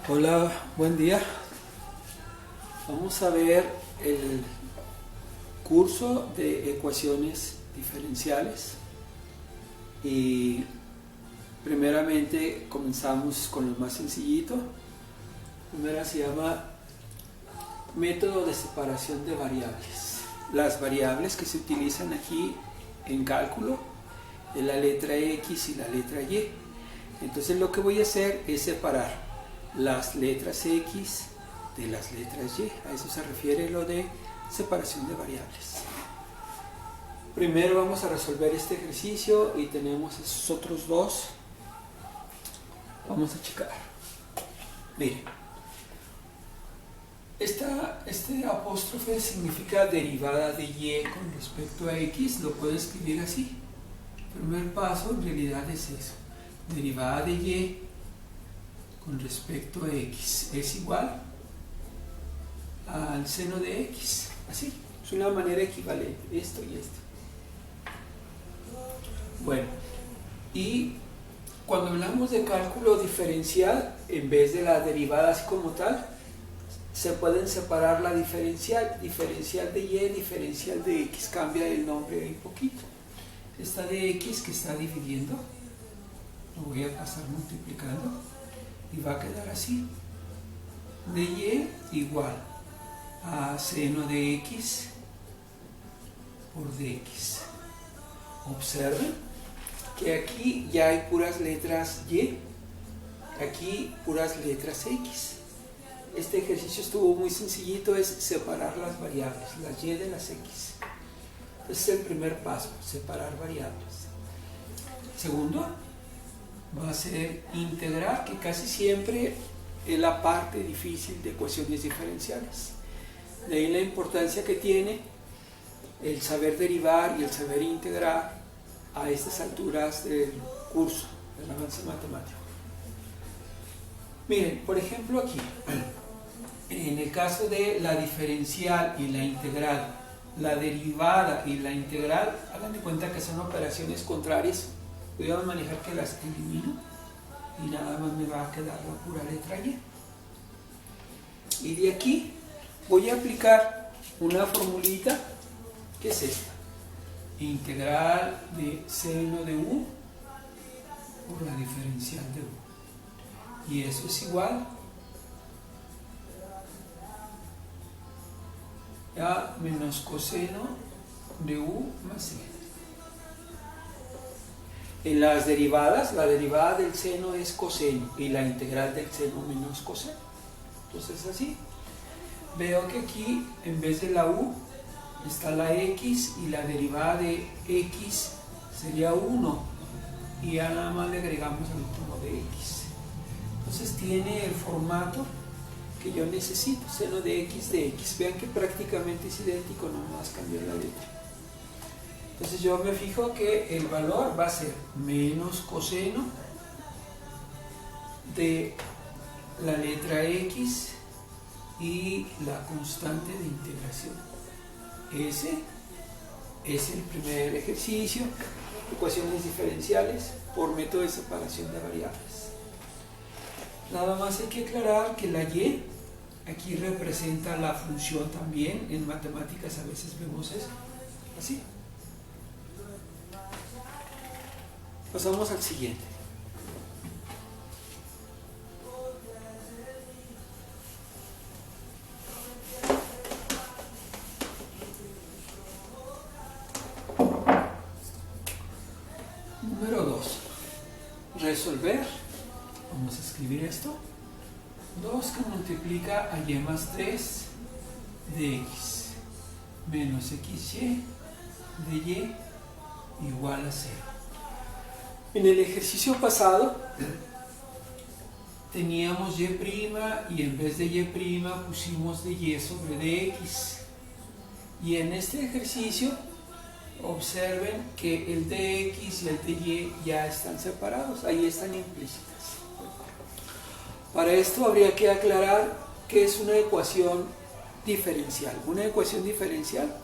Hola, buen día. Vamos a ver el curso de ecuaciones diferenciales y primeramente comenzamos con lo más sencillito. Primero se llama método de separación de variables. Las variables que se utilizan aquí en cálculo es la letra X y la letra Y. Entonces lo que voy a hacer es separar las letras X de las letras Y. A eso se refiere lo de separación de variables. Primero vamos a resolver este ejercicio y tenemos esos otros dos. Vamos a checar. Miren, este apóstrofe significa derivada de Y con respecto a X. Lo puedo escribir así. El primer paso en realidad es eso. Derivada de Y con respecto a X es igual al seno de X. Así, es una manera equivalente, esto y esto. Bueno, y cuando hablamos de cálculo diferencial, en vez de la derivada así como tal, se pueden separar la diferencial de Y, diferencial de X, cambia el nombre ahí poquito. Esta de X que está dividiendo, lo voy a pasar multiplicando y va a quedar así. De Y igual a seno de X por dx. Observen que aquí ya hay puras letras Y, aquí puras letras X. Este ejercicio estuvo muy sencillito, es separar las variables, las Y de las X. Ese es el primer paso, separar variables. Segundo, va a ser integrar, que casi siempre es la parte difícil de ecuaciones diferenciales. De ahí la importancia que tiene el saber derivar y el saber integrar a estas alturas del curso, del avance matemático. Miren, por ejemplo aquí, en el caso de la diferencial y la integral, la derivada y la integral, hagan de cuenta que son operaciones contrarias. Voy a manejar que las elimino y nada más me va a quedar la pura letra Y. Y de aquí voy a aplicar una formulita que es esta: integral de seno de U por la diferencial de U. Y eso es igual a menos coseno de U más C. En las derivadas, la derivada del seno es coseno y la integral del seno menos coseno. Entonces así, veo que aquí en vez de la U está la X y la derivada de X sería 1 y ya nada más le agregamos el último de X. Entonces tiene el formato que yo necesito, seno de X de X. Vean que prácticamente es idéntico, nomás cambiar la letra. Entonces yo me fijo que el valor va a ser menos coseno de la letra X y la constante de integración. Ese es el primer ejercicio, ecuaciones diferenciales por método de separación de variables. Nada más hay que aclarar que la Y aquí representa la función también. En matemáticas a veces vemos eso, así. Pasamos al siguiente. Número 2. Resolver. Vamos a escribir esto. 2 que multiplica a Y más 3 de X menos XY de Y igual a 0. En el ejercicio pasado teníamos Y' y en vez de Y' pusimos de Y sobre dx. Y en este ejercicio observen que el dx y el dy ya están separados, ahí están implícitas. Para esto habría que aclarar qué es una ecuación diferencial. Una ecuación diferencial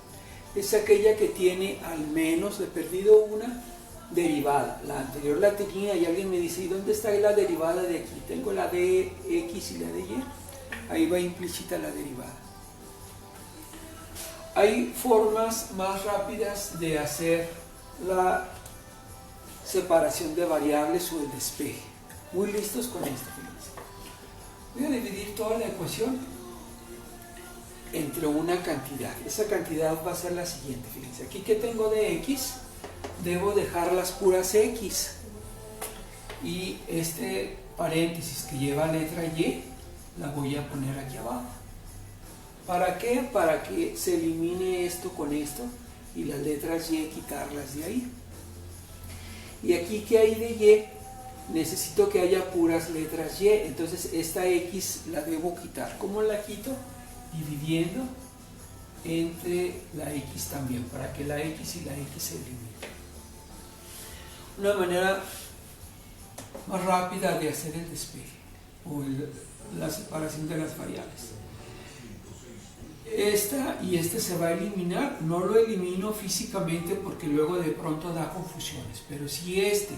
es aquella que tiene al menos, de perdido una, derivada. La anterior la tenía y alguien me dice, ¿y dónde está la derivada de aquí? Tengo la de X y la de Y. Ahí va implícita la derivada. Hay formas más rápidas de hacer la separación de variables o el despeje. Muy listos con esto, fíjense. Voy a dividir toda la ecuación entre una cantidad. Esa cantidad va a ser la siguiente, fíjense. Aquí que tengo de X, debo dejar las puras X. Y este paréntesis que lleva letra Y, la voy a poner aquí abajo. ¿Para qué? Para que se elimine esto con esto y las letras Y quitarlas de ahí. Y aquí que hay de Y, necesito que haya puras letras Y, entonces esta X la debo quitar. ¿Cómo la quito? Dividiendo entre la X también, para que la X y la X se eliminen. Una manera más rápida de hacer el despeje o la separación de las variables. Esta y este se va a eliminar. No lo elimino físicamente porque luego de pronto da confusiones, pero si este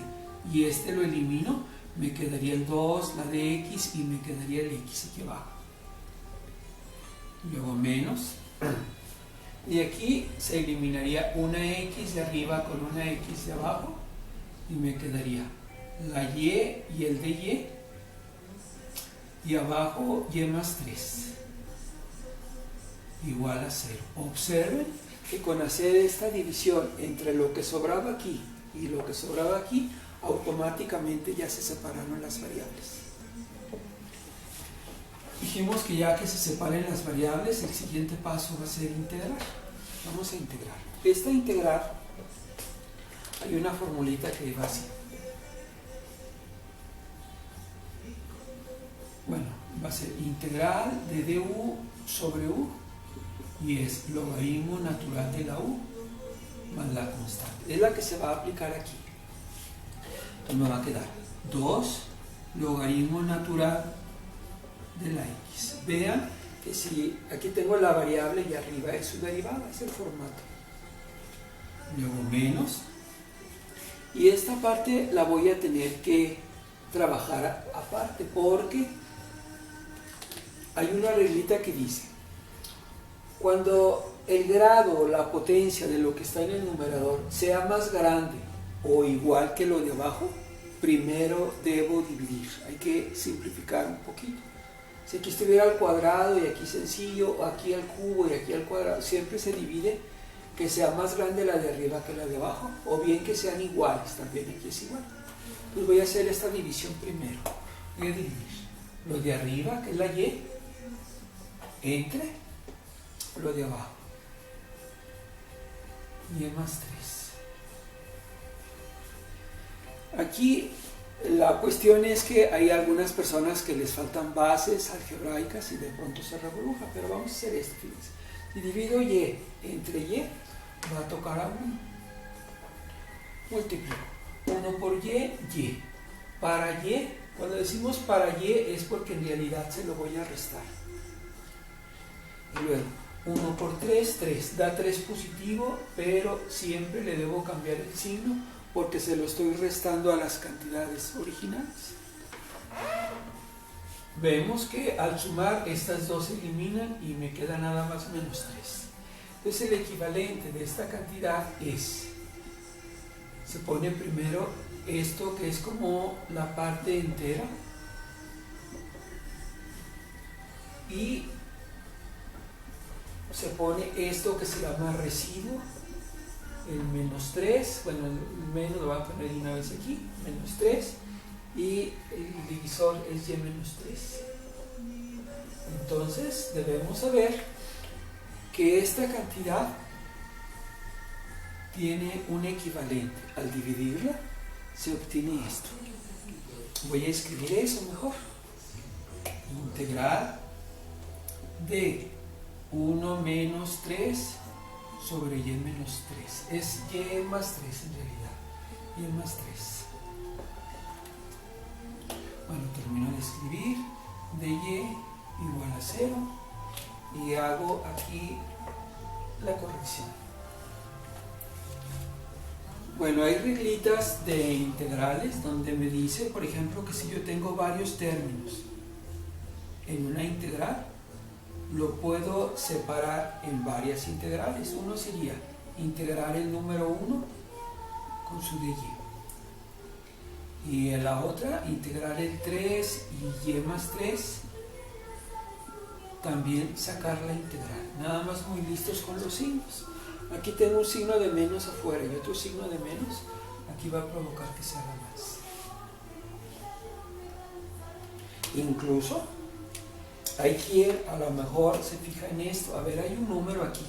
y este lo elimino, me quedaría el 2, la de X, y me quedaría el X aquí abajo. Luego menos, y aquí se eliminaría una X de arriba con una X de abajo y me quedaría la Y y el de y abajo Y más 3 igual a 0. Observen que con hacer esta división entre lo que sobraba aquí y lo que sobraba aquí, automáticamente ya se separaron las variables. Dijimos que ya que se separen las variables, el siguiente paso va a ser integrar. Vamos a integrar. Esta integrar, hay una formulita que va así. Bueno, va a ser integral de du sobre u, y es logaritmo natural de la u más la constante. Es la que se va a aplicar aquí. Entonces me va a quedar 2 logaritmo natural de la X. Vean que si aquí tengo la variable y arriba es su derivada, es el formato. Luego menos. Y esta parte la voy a tener que trabajar aparte porque hay una reglita que dice: cuando el grado o la potencia de lo que está en el numerador sea más grande o igual que lo de abajo, primero debo dividir. Hay que simplificar un poquito. Si aquí estuviera al cuadrado y aquí sencillo, o aquí al cubo y aquí al cuadrado, siempre se divide que sea más grande la de arriba que la de abajo, o bien que sean iguales, también aquí es igual. Pues voy a hacer esta división primero. Voy a dividir lo de arriba, que es la Y, entre lo de abajo. Y más 3. Aquí la cuestión es que hay algunas personas que les faltan bases algebraicas y de pronto se revoluja, pero vamos a hacer esto, fíjense. Si divido Y entre Y, va a tocar a 1. Multiplico 1 por Y. Para Y, cuando decimos para Y es porque en realidad se lo voy a restar. Y luego 1 por 3, 3. Da 3 positivo, pero siempre le debo cambiar el signo porque se lo estoy restando a las cantidades originales. Vemos que al sumar estas dos se eliminan y me queda nada más menos 3. Entonces el equivalente de esta cantidad es, se pone primero esto que es como la parte entera y se pone esto que se llama residuo, el menos 3, bueno, el menos lo voy a poner una vez aquí, menos 3, y el divisor es Y menos 3. Entonces debemos saber que esta cantidad tiene un equivalente. Al dividirla se obtiene esto. Voy a escribir eso mejor. Integral de 1 menos 3 sobre Y menos 3. Es Y más 3 en realidad. Y más 3. Bueno, termino de escribir. De Y igual a 0. Y hago aquí la corrección. Bueno, hay reglitas de integrales donde me dice, por ejemplo, que si yo tengo varios términos en una integral, lo puedo separar en varias integrales. Uno sería integrar el número 1 con su dy. Y en la otra, integrar el 3 y y más 3, también sacar la integral. Nada más muy listos con los signos. Aquí tengo un signo de menos afuera y otro signo de menos. Aquí va a provocar que se haga más. Incluso hay quien a lo mejor se fija en esto. A ver, hay un número aquí.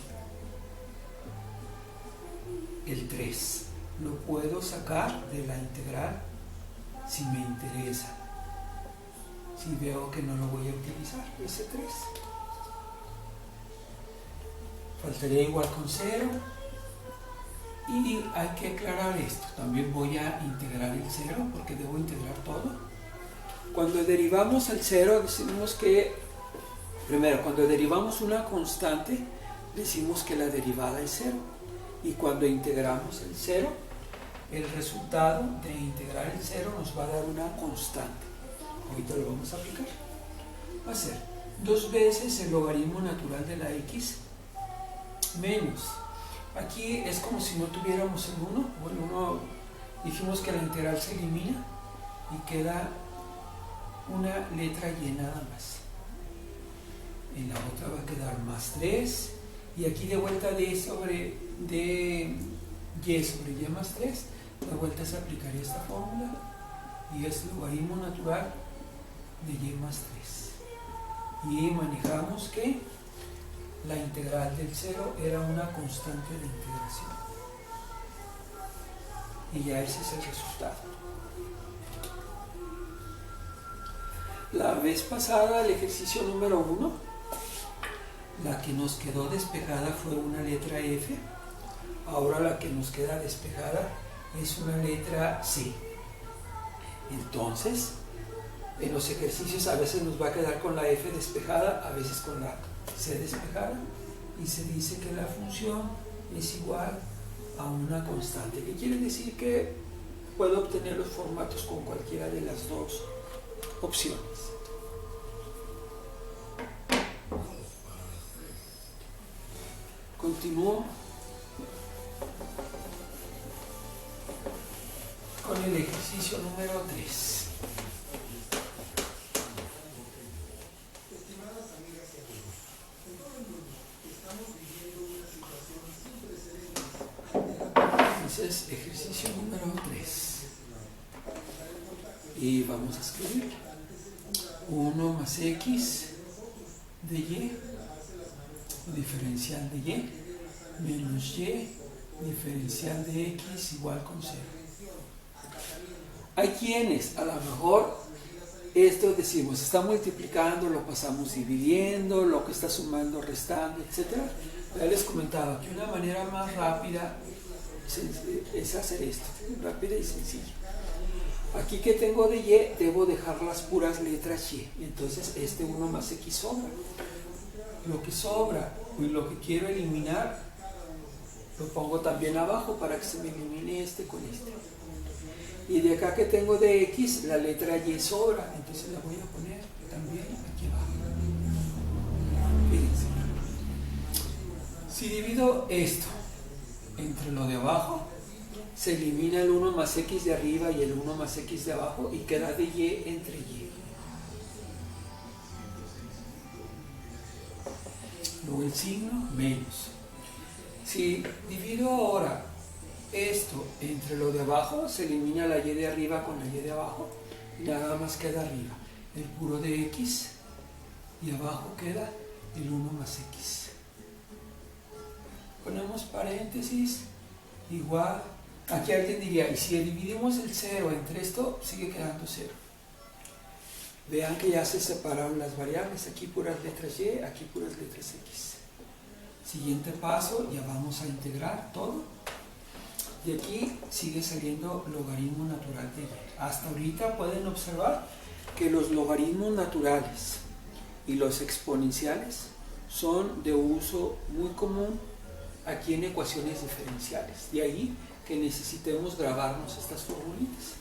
El 3. Lo puedo sacar de la integral si me interesa. Si veo que no lo voy a utilizar, ese 3. Faltaría igual con 0. Y hay que aclarar esto. También voy a integrar el 0 porque debo integrar todo. Cuando derivamos el 0, decimos que, primero, cuando derivamos una constante, decimos que la derivada es 0. Y cuando integramos el 0, el resultado de integrar el 0 nos va a dar una constante. Ahorita lo vamos a aplicar. Va a ser 2 veces el logaritmo natural de la x menos. Aquí es como si no tuviéramos el 1. O el 1, dijimos que la integral se elimina y queda una letra y nada más. En la otra va a quedar más 3. Y aquí de vuelta de y sobre y más 3, de vuelta se aplicaría esta fórmula. Y es logaritmo natural de y más 3. Y manejamos que la integral del 0 era una constante de integración. Y ya ese es el resultado. La vez pasada, el ejercicio número 1, la que nos quedó despejada fue una letra F. Ahora la que nos queda despejada es una letra C. Entonces, en los ejercicios a veces nos va a quedar con la F despejada, a veces con la C despejada, y se dice que la función es igual a una constante, que quiere decir que puedo obtener los formatos con cualquiera de las dos opciones. Continúo con el ejercicio número 3. Entonces, ejercicio número 3. Y vamos a escribir 1 más x de y, diferencial de y, menos y, diferencial de x igual con 0. Hay quienes, a lo mejor, esto decimos, está multiplicando, lo pasamos dividiendo, lo que está sumando, restando, etc. Ya les comentaba que una manera más rápida es hacer esto, rápida y sencilla. Aquí que tengo de y, debo dejar las puras letras y. Entonces este 1 más x sobra. Lo que sobra y lo que quiero eliminar, lo pongo también abajo para que se me elimine este con este. Y de acá que tengo de x, la letra y sobra, entonces la voy a poner también aquí abajo. Fíjense. Si divido esto entre lo de abajo, se elimina el 1 más x de arriba y el 1 más x de abajo y queda de y entre y. Luego el signo menos. Si divido ahora esto entre lo de abajo, se elimina la y de arriba con la y de abajo y nada más queda arriba el puro de x y abajo queda el 1 más x. Ponemos paréntesis, igual. Aquí alguien diría, y si dividimos el 0 entre esto, sigue quedando 0. Vean que ya se separaron las variables, aquí puras letras y, aquí puras letras x. Siguiente paso, ya vamos a integrar todo. Y aquí sigue saliendo logaritmo natural de y. Hasta ahorita pueden observar que los logaritmos naturales y los exponenciales son de uso muy común aquí en ecuaciones diferenciales. De ahí que necesitemos grabarnos estas formulitas.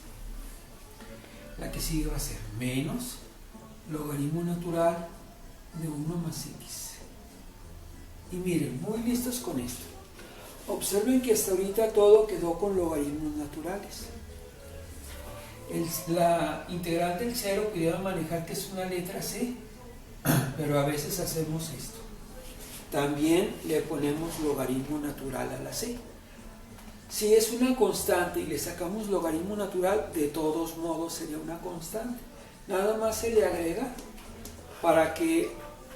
La que sigue va a ser menos logaritmo natural de 1 más x. Y miren, muy listos con esto. Observen que hasta ahorita todo quedó con logaritmos naturales. La integral del 0 pudieron manejar que es una letra C, pero a veces hacemos esto. También le ponemos logaritmo natural a la C. Si es una constante y le sacamos logaritmo natural, de todos modos sería una constante. Nada más se le agrega para que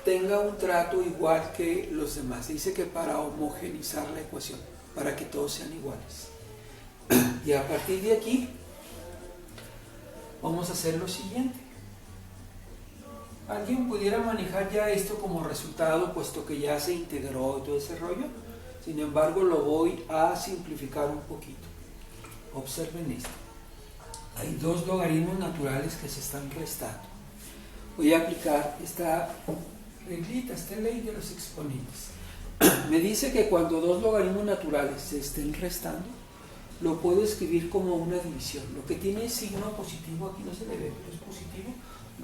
tenga un trato igual que los demás. Dice que para homogeneizar la ecuación, para que todos sean iguales. Y a partir de aquí vamos a hacer lo siguiente. ¿Alguien pudiera manejar ya esto como resultado, puesto que ya se integró todo ese rollo? Sin embargo, lo voy a simplificar un poquito. Observen esto. Hay dos logaritmos naturales que se están restando. Voy a aplicar esta reglita, esta ley de los exponentes. Me dice que cuando dos logaritmos naturales se estén restando, lo puedo escribir como una división. Lo que tiene signo positivo aquí no se le ve, pero es positivo,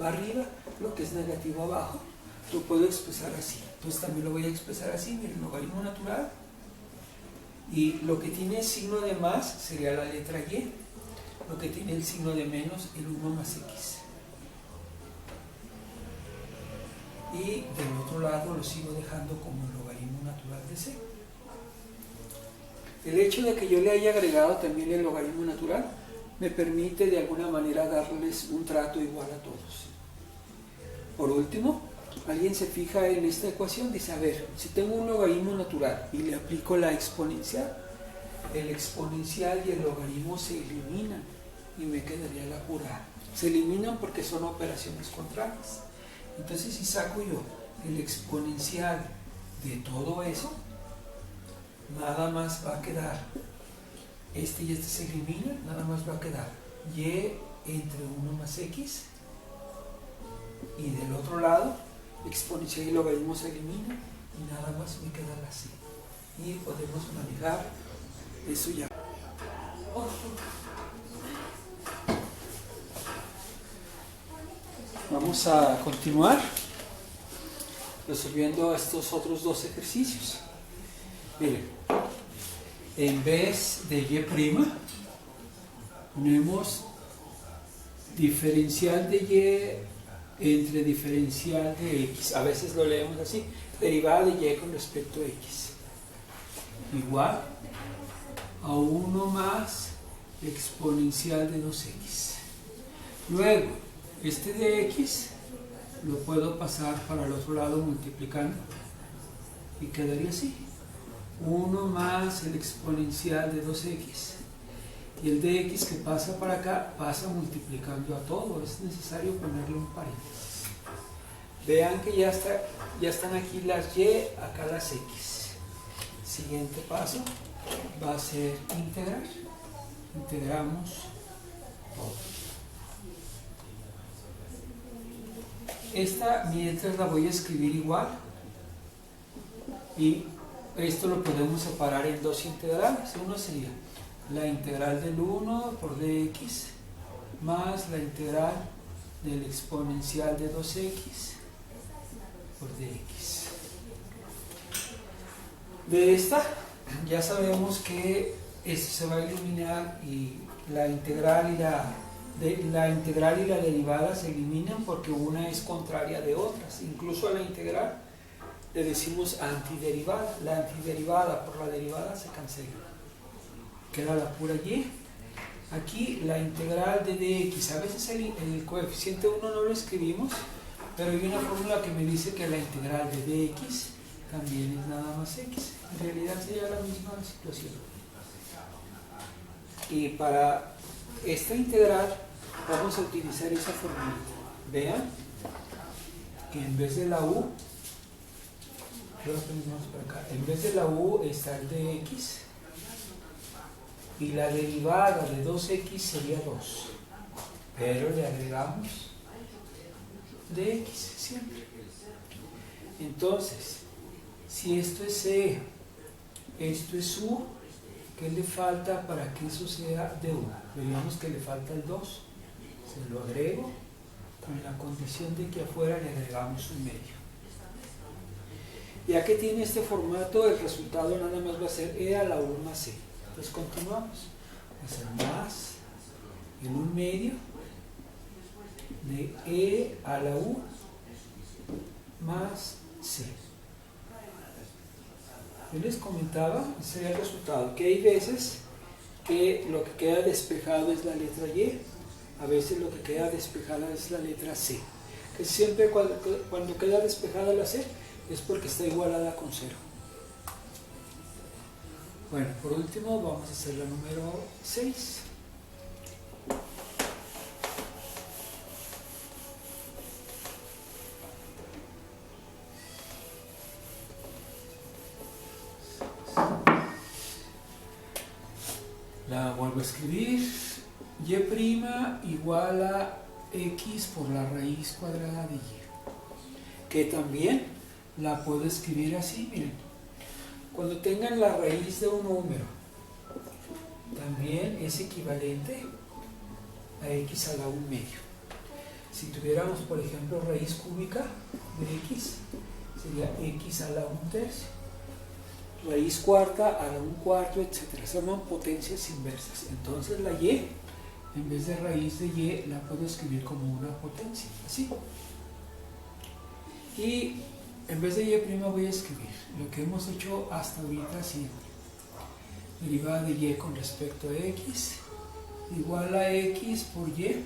va arriba, lo que es negativo abajo, lo puedo expresar así. Entonces también lo voy a expresar así, miren, logaritmo natural. Y lo que tiene signo de más sería la letra Y, lo que tiene el signo de menos, el 1 más X. Y del otro lado lo sigo dejando como el logaritmo natural de C. El hecho de que yo le haya agregado también el logaritmo natural me permite de alguna manera darles un trato igual a todos. Por último, alguien se fija en esta ecuación, dice, a ver, si tengo un logaritmo natural y le aplico la exponencial, el exponencial y el logaritmo se eliminan y me quedaría la pura. Se eliminan porque son operaciones contrarias. Entonces, si saco yo el exponencial de todo eso, nada más va a quedar, este y este se eliminan, nada más va a quedar Y entre 1 más X, y del otro lado, exponencial y logaritmo se eliminan, y nada más me queda la C. Y podemos manejar eso ya. Vamos a continuar resolviendo estos otros dos ejercicios. Miren, en vez de Y', ponemos diferencial de Y entre diferencial de X. A veces lo leemos así, derivada de Y con respecto a X. Igual a 1 más exponencial de 2X. Luego, este de X lo puedo pasar para el otro lado multiplicando y quedaría así. 1 más el exponencial de 2X. Y el de X que pasa para acá pasa multiplicando a todo. Es necesario ponerle un paréntesis. Vean que ya están aquí las Y, acá las X. Siguiente paso va a ser integrar. Integramos todo. Esta mientras la voy a escribir igual. Y esto lo podemos separar en dos integrales. Uno sería la integral del 1 por dx más la integral del exponencial de 2x por dx. De esta ya sabemos que esto se va a eliminar y la integral y la derivada se eliminan porque una es contraria de otras. Incluso a la integral le decimos antiderivada. La antiderivada por la derivada se cancela. Queda la pura Y. Aquí la integral de dx, a veces el coeficiente 1 no lo escribimos, pero hay una fórmula que me dice que la integral de dx también es nada más x. En realidad sería la misma situación. Y para esta integral vamos a utilizar esa fórmula. Vean que en vez de la u, en vez de la u está el dx. Y la derivada de 2x sería 2, pero le agregamos dx siempre. Entonces, si esto es c, esto es u, ¿Qué le falta para que eso sea de 1? Veríamos que le falta el 2. Se lo agrego con la condición de que afuera le agregamos un medio. Ya que tiene este formato, el resultado nada más va a ser e a la u más c. Entonces continuamos. Va a ser más el 1 medio de e a la u más c. Yo les comentaba, ese sería el resultado, que hay veces que lo que queda despejado es la letra y, a veces lo que queda despejada es la letra c. Que siempre cuando queda despejada la c es porque está igualada con 0. Bueno, por último vamos a hacer la número 6. La vuelvo a escribir. Y' igual a x por la raíz cuadrada de y. Que también la puedo escribir así, miren. Cuando tengan la raíz de un número, también es equivalente a x a la 1 medio. Si tuviéramos, por ejemplo, raíz cúbica de x, sería x a la 1 tercio. Raíz cuarta a la 1 cuarto, etc. Se llaman potencias inversas. Entonces la y, en vez de raíz de y, la puedo escribir como una potencia, así. Y en vez de y' voy a escribir lo que hemos hecho hasta ahorita así. Derivada de y con respecto a x igual a x por y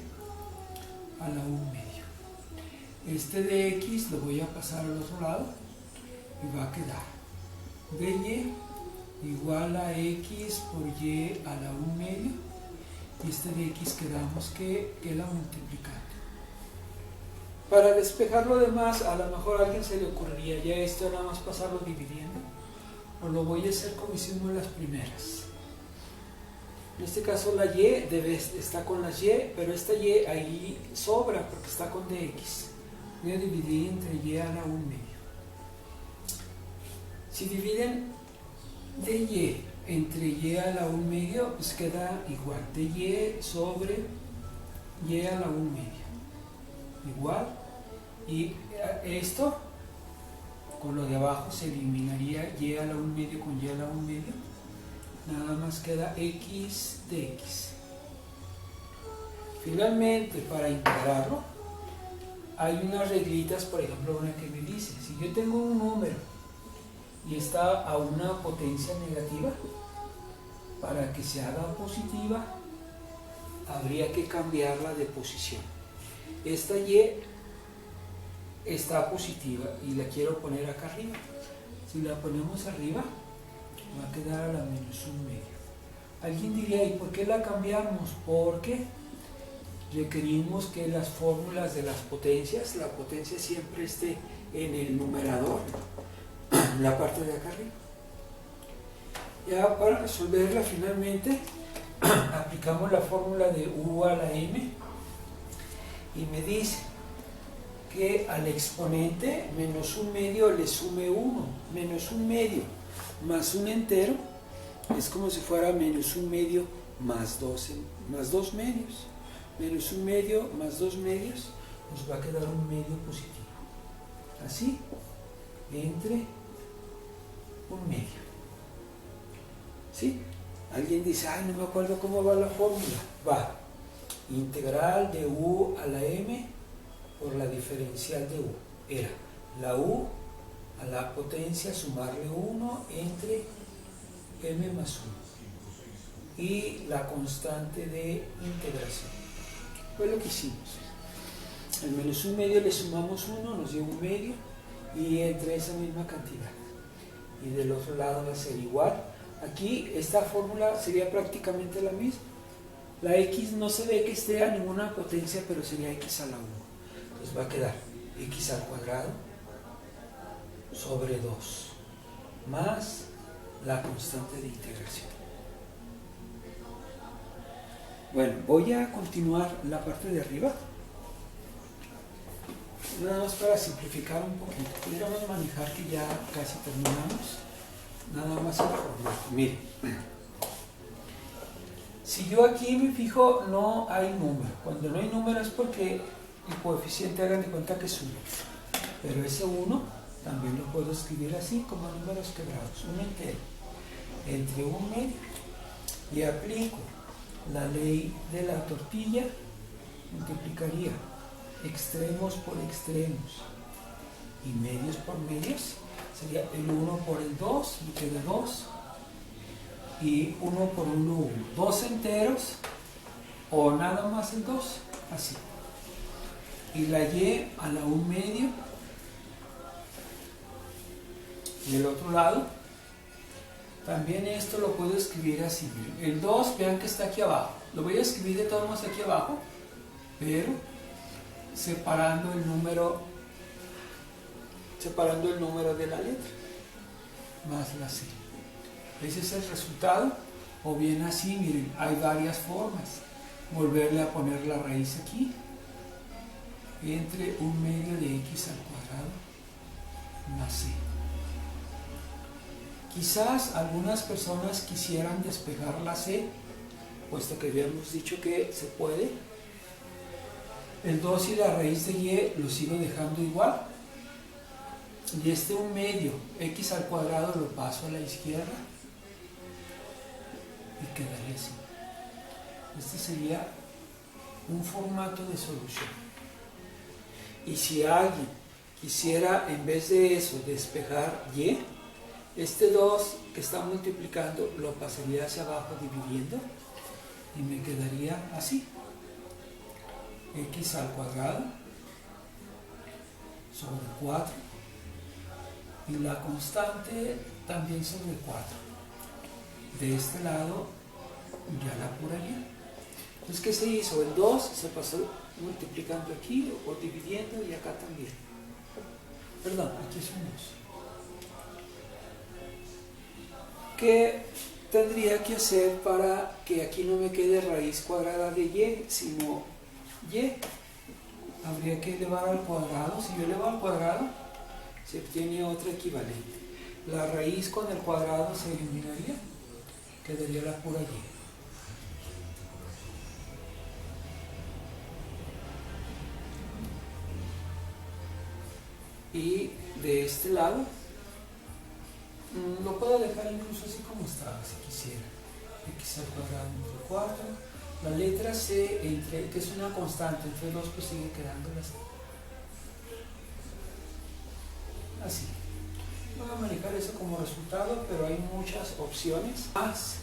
a la 1 medio. Este de x lo voy a pasar al otro lado y va a quedar dy igual a x por y a la 1 medio, y este de x quedamos que queda multiplicando. Para despejar lo demás, a lo mejor a alguien se le ocurriría ya esto nada más pasarlo dividiendo, o lo voy a hacer como hicimos en las primeras. En este caso la y está con las y, pero esta y ahí sobra porque está con dx. Voy a dividir entre y a la 1 medio. Si dividen dy entre y a la 1 medio, pues queda igual. dy sobre y a la 1 medio. Igual. Y esto, con lo de abajo, se eliminaría y a la 1 medio con y a la 1 medio. Nada más queda x de x. Finalmente, para integrarlo, hay unas reglitas, por ejemplo, una que me dice, si yo tengo un número y está a una potencia negativa, para que se haga positiva, habría que cambiarla de posición. Esta y está positiva y la quiero poner acá arriba. Si la ponemos arriba, va a quedar a la menos 1 medio. Alguien diría, ¿y por qué la cambiamos? Porque requerimos que las fórmulas de las potencias, la potencia siempre esté en el numerador, en la parte de acá arriba. Ya para resolverla finalmente, aplicamos la fórmula de u a la m y me dice que al exponente menos 1 medio le sume 1, menos 1 medio más un entero es como si fuera menos 1 medio más 2 medios. Menos 1 medio más 2 medios nos va a quedar un medio positivo. Así, entre 1 medio. ¿Sí? Alguien dice, ay, no me acuerdo cómo va la fórmula. Va, integral de u a la m por la diferencial de u. Era la u a la potencia sumarle 1 entre m más 1 y la constante de integración. Fue lo que hicimos. El menos 1 medio le sumamos 1, nos dio 1 medio, y entre esa misma cantidad. Y del otro lado va a ser igual. Aquí esta fórmula sería prácticamente la misma. La x no se ve que esté a ninguna potencia, pero sería x a la 1. Entonces va a quedar x al cuadrado sobre 2 más la constante de integración. Bueno, voy a continuar la parte de arriba. Nada más para simplificar un poquito. Pudiéramos manejar que ya casi terminamos. Nada más el formato. Miren, Si yo aquí me fijo, no hay número. Cuando no hay número es porque el coeficiente, hagan de cuenta que es 1. Pero ese 1 también lo puedo escribir así, como números quebrados, un entero, entre un medio. Y aplico la ley de la tortilla, multiplicaría extremos por extremos y medios por medios. Sería el 1 por el 2, me queda 2. Y 1 por 1, 1. 2 enteros o nada más el 2, así. Y la y a la 1 medio. Y el otro lado, también esto lo puedo escribir así. El 2, vean que está aquí abajo. Lo voy a escribir de todos modos aquí abajo, pero separando el número de la letra, más la C. Ese es el resultado. O bien así, miren, hay varias formas. Volverle a poner la raíz aquí, entre 1 medio de x al cuadrado más C. Quizás algunas personas quisieran despejar la C, puesto que habíamos dicho que se puede. El 2 y la raíz de y lo sigo dejando igual. Y este 1 medio, x al cuadrado, lo paso a la izquierda. Y quedaría así. Este sería un formato de solución. Y si alguien quisiera, en vez de eso, despejar y, este 2 que está multiplicando lo pasaría hacia abajo dividiendo y me quedaría así: x al cuadrado sobre 4 y la constante también sobre 4. De este lado ya la pura y. Entonces, ¿qué se hizo? El 2 se pasó multiplicando aquí o dividiendo, y acá también. Perdón, aquí es un 2. ¿Qué tendría que hacer para que aquí no me quede raíz cuadrada de y, sino y? Habría que elevar al cuadrado. Si yo elevo al cuadrado, se obtiene otra equivalente. La raíz con el cuadrado se eliminaría, quedaría la pura y. Y de este lado, lo puedo dejar incluso así como estaba, si quisiera. X al cuadrado entre 4. La letra C, que es una constante, entre 2, pues sigue quedando así. Voy a manejar eso como resultado, pero hay muchas opciones más.